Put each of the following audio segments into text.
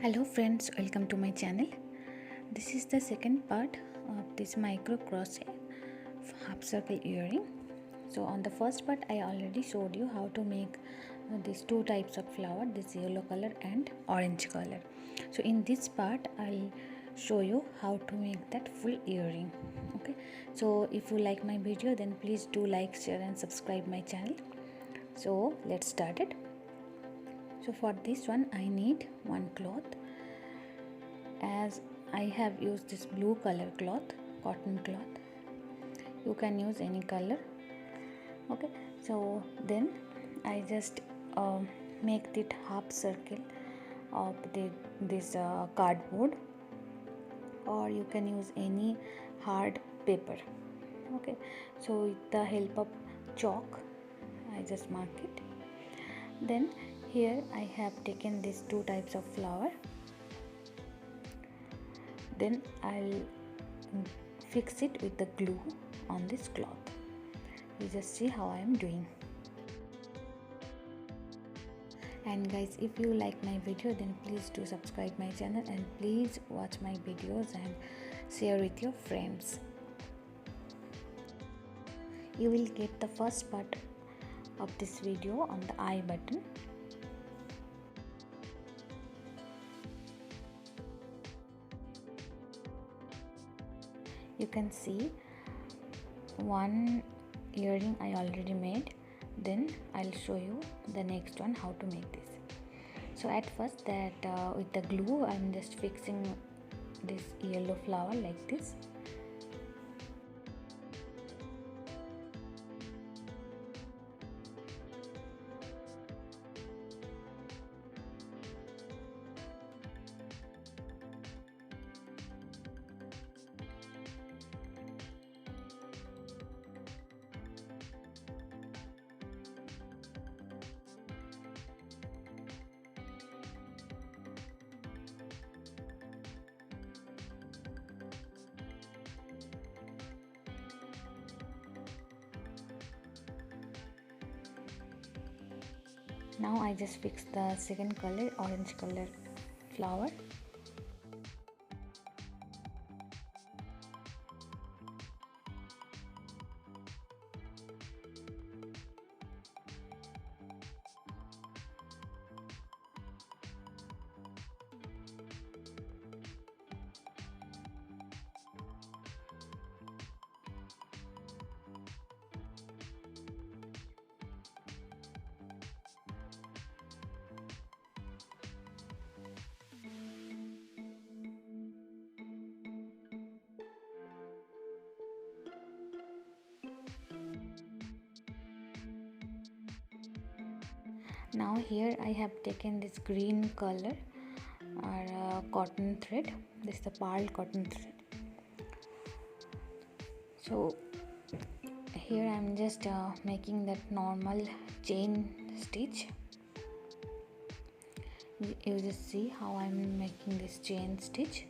Hello friends, welcome to my channel. This is the second part of this micro crochet half circle earring. So on the first part I already showed you how to make these two types of flower, this yellow color and orange color. So in this part I'll show you how to make that full earring. Okay, so if you like my video then please do like, share and subscribe my channel. So let's start it. So for this one I need one cloth. As I have used this blue color cloth, cotton cloth, you can use any color. Okay, so then I just make it half circle of this cardboard, or you can use any hard paper. Okay, so with the help of chalk I just mark it. Then here I have taken these two types of flower. Then I'll fix it with the glue on this cloth. You just see how I am doing. And guys, if you like my video then please do subscribe my channel and please watch my videos and share with your friends. You will get the first part of this video on the I button. You can see one earring I already made. Then I'll show you the next one how to make this. So at first that with the glue I'm just fixing this yellow flower like this. Now I just fix the second color, orange color flower. Now here I have taken this green color or cotton thread. This is the pearl cotton thread. So here I am just making that normal chain stitch. You just see how I am making this chain stitch.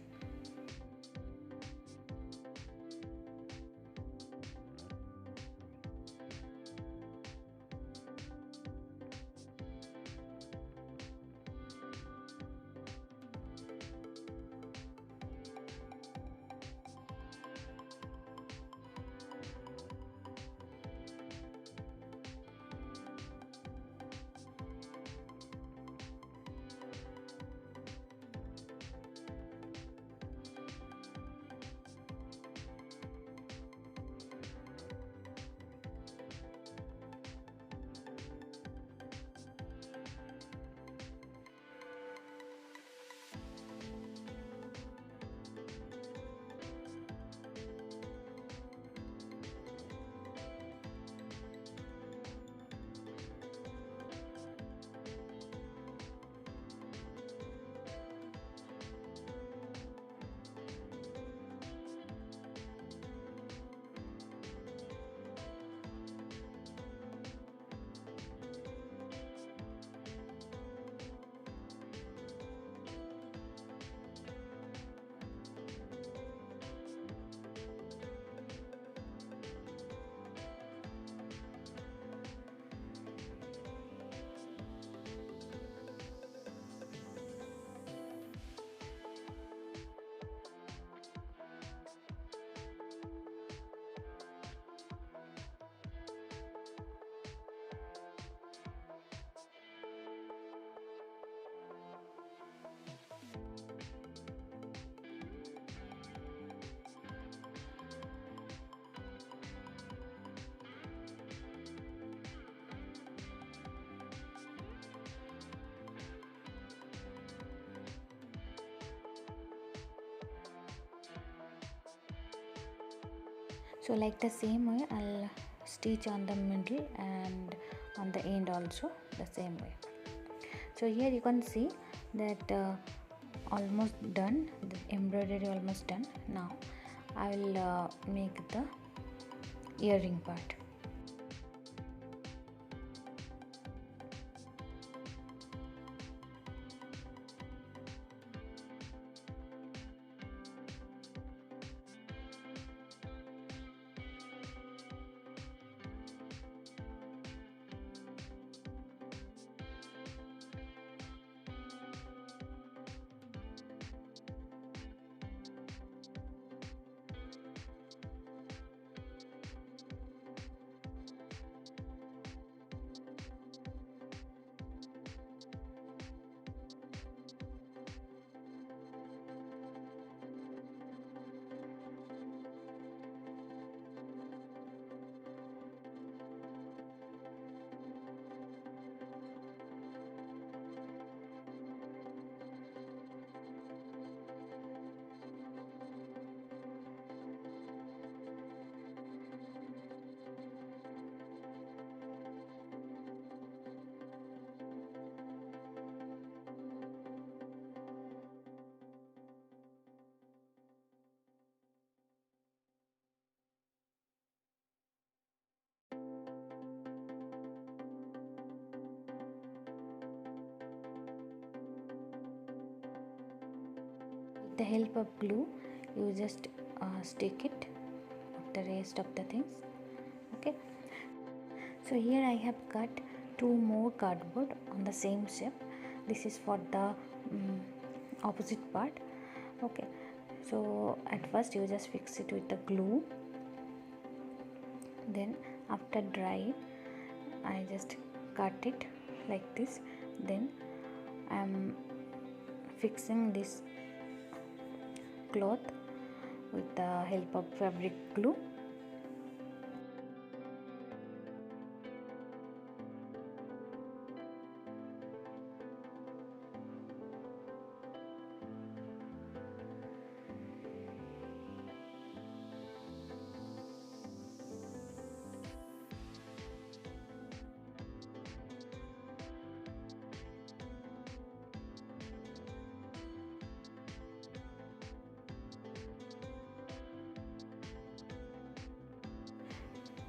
So like the same way I'll stitch on the middle and on the end also the same way. So here you can see that almost done, the embroidery almost done. Now I will make the earring part. With the help of glue, you just stick it of the rest of the things. Okay. So here I have cut 2 more cardboard on the same shape. This is for the opposite part. Okay. So at first you just fix it with the glue. Then after dry, I just cut it like this. Then I am fixing this cloth with the help of fabric glue.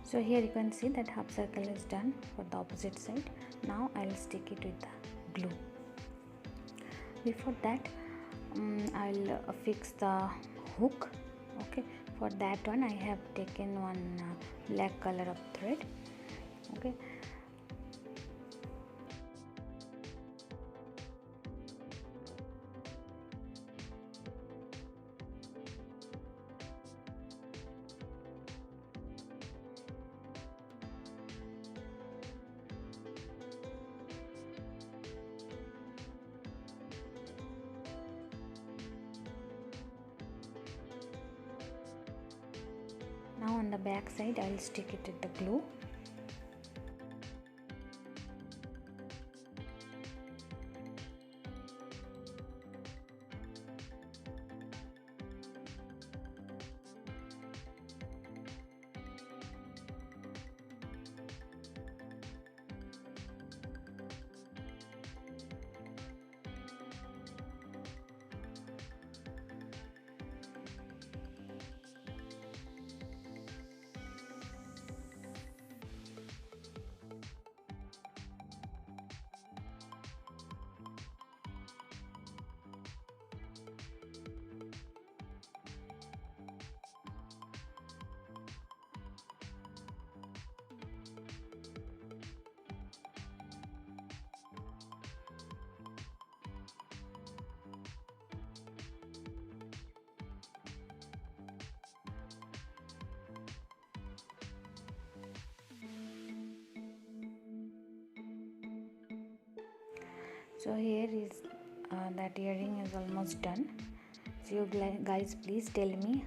So here you can see that half circle is done for the opposite side. Now I'll stick it with the glue. Before that I'll fix the hook. Okay, for that one I have taken one black color of thread. Okay, now on the back side I'll stick it with the glue. So here is that earring is almost done. So you guys please tell me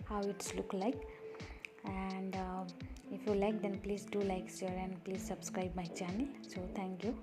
how it's look like, and if you like then please do like, share and please subscribe my channel. So thank you.